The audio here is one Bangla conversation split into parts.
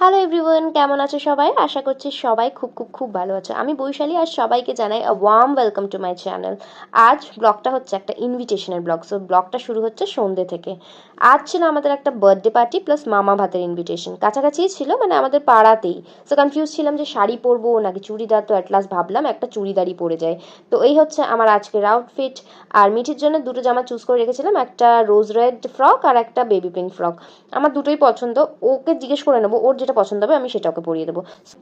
হ্যালো এভরিওয়ান, কেমন আছো সবাই? আশা করছি সবাই খুব খুব খুব ভালো আছো। আমি বৈশালী, আর সবাইকে জানাই a warm welcome to my channel. আজ ব্লগটা হচ্ছে একটা ইনভিটেশনের ব্লগ। সো ব্লগটা শুরু হচ্ছে সন্ধ্যে থেকে। আজ ছিল আমাদের একটা বার্থডে পার্টি প্লাস মামা ভাতের ইনভিটেশন। কাছাকাছিই ছিল, মানে আমাদের পাড়াতেই। সো কনফিউজ ছিলাম যে শাড়ি পরবো নাকি চুড়িদার, তো অ্যাট লাস্ট ভাবলাম একটা চুড়িদারই পরে যায়। তো এই হচ্ছে আমার আজকের আউটফিট। আর মিঠির জন্য দুটো জামা চুজ করে রেখেছিলাম, একটা রোজ রেড ফ্রক আর একটা বেবি পিঙ্ক ফ্রক। আমার দুটোই পছন্দ। ওকে জিজ্ঞেস করে নেবো ওর যেটা পছন্দ হবে, আমি সেটা ওকে পরিয়ে দেবো।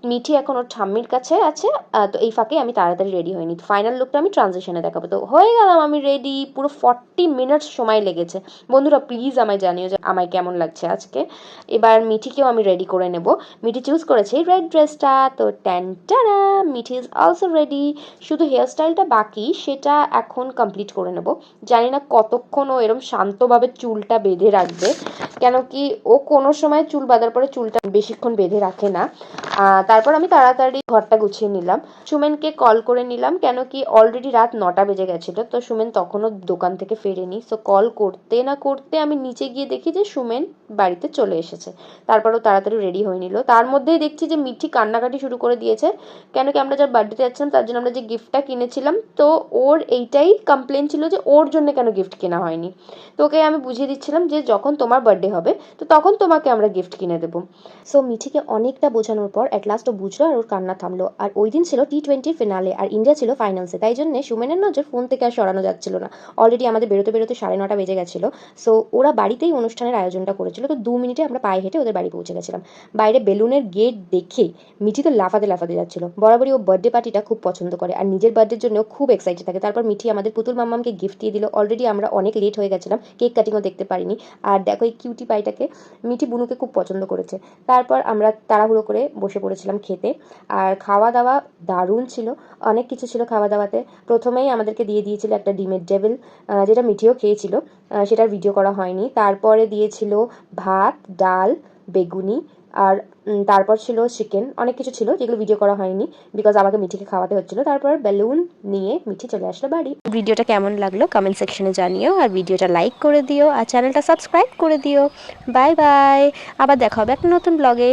মিঠি এখন ওর ঠাম্মির কাছে আছে। তো এই ফাঁকে আমি তাড়াতাড়ি রেডি হইনি। ফাইনাল লুকটা আমি ট্রানজিশনে দেখাবো। তো হয়ে গেলাম আমি রেডি। পুরো 40 মিনিটস সময় লেগেছে। বন্ধুরা প্লিজ আমায় জানিও যে আমায় কেমন লাগছে আজকে। এবার মিঠিকেও আমি রেডি করে নেব। মিঠি চুজ করেছে রেড ড্রেসটা। তো ট্যান্টানা, মিঠি ইজ অলসো রেডি। শুধু হেয়ারস্টাইলটা বাকি, সেটা এখন কমপ্লিট করে নেব। জানি না কতক্ষণ ও এরম শান্তভাবে চুলটা বেঁধে রাখবে, কেন কি ও কোনো সময় চুল বাঁধার পরে চুলটা বেশিক্ষণ বেঁধে রাখে না। তারপর আমি তাড়াতাড়ি ঘরটা গুছিয়ে নিলাম। সুমেনকে কল করে নিলাম, কেন কি অলরেডি রাত 9টা বেজে গেছিলো। তো সুমেন তখনও দোকান থেকে ফেরেনি। সো কল করতে না করতে আমি নিচে গিয়ে দেখি যে সুমেন বাড়িতে চলে এসেছে। তারপরও তাড়াতাড়ি রেডি হয়ে নিল। তার মধ্যেই দেখছি যে মিঠি কান্নাকাটি শুরু করে দিয়েছে। কেন কি আমরা যার বার্থডেতে যাচ্ছিলাম তার জন্য আমরা যে গিফটটা কিনেছিলাম, তো ওর এইটাই কমপ্লেন ছিল যে ওর জন্য কেন গিফট কেনা হয়নি। তো ওকে আমি বুঝিয়ে দিচ্ছিলাম যে যখন তোমার বার্থডে হবে তো তখন তোমাকে আমরা গিফট কিনে দেবো। সো মিঠিকে অনেকটা বোঝানোর পর অ্যাট লাস্ট ও বুঝলো আর ওর কান্না থামলো। আর ওই দিন ছিল T20 ফিনালে, আর ইন্ডিয়া ছিল ফাইনালসে। তাই জন্য সুমেনের নজর ফোন থেকে আর সরানো যাচ্ছিল না। অলরেডি আমাদের বেরোতে বেরোতে 9:30 বেজে গেছিলো। সো ওরা বাড়িতেই অনুষ্ঠানের আয়োজনটা করেছিল। তো 2 মিনিটে আমরা পায়ে হেঁটে ওদের বাড়ি পৌঁছে গেছিলাম। বাইরে বেলুনের গেট দেখে মিঠি তো লাফাতে লাফাতে যাচ্ছিল। বরাবরই ও বার্থডে পার্টিটা খুব পছন্দ করে, আর নিজের বার্থডের জন্য খুব এক্সাইটেড থাকে। তারপর মিঠি আমাদের পুতুল মাম্মামকে গিফট দিয়ে দিল। অলরেডি আমরা অনেক লেট হয়ে গেছিলাম, কেক কাটিংও দেখতে পারিনি। আর দেখো এই কিউটি পাইটাকে, মিঠি বুনুকে খুব পছন্দ করেছে। তারপর আমরা তাড়াহুড়ো করে বসে পড়েছিলাম খেতে। আর খাওয়া দাওয়া দারুণ ছিল। অনেক কিছু ছিল খাওয়া দাওয়াতে। প্রথমেই আমাদেরকে দিয়ে দিয়েছিল একটা ডিমের ডেভিল, যেটা মিঠিও খেয়েছিল। সেটার ভিডিও করা হয়নি। তারপরে দিয়েছিল ভাত, ডাল, বেগুনি, আর তারপর ছিল চিকেন। অনেক কিছু ছিল যেগুলো ভিডিও করা হয়নি, বিকজ আমাকে মিঠিকে খাওয়াতে হচ্ছিল। তারপর বেলুন নিয়ে মিঠি চলে আসলো বাড়ি। ভিডিওটা কেমন লাগলো কমেন্ট সেকশনে জানিও, আর ভিডিওটা লাইক করে দিও, আর চ্যানেলটা সাবস্ক্রাইব করে দিও। বাই বাই, আবার দেখা হবে একটা নতুন ব্লগে।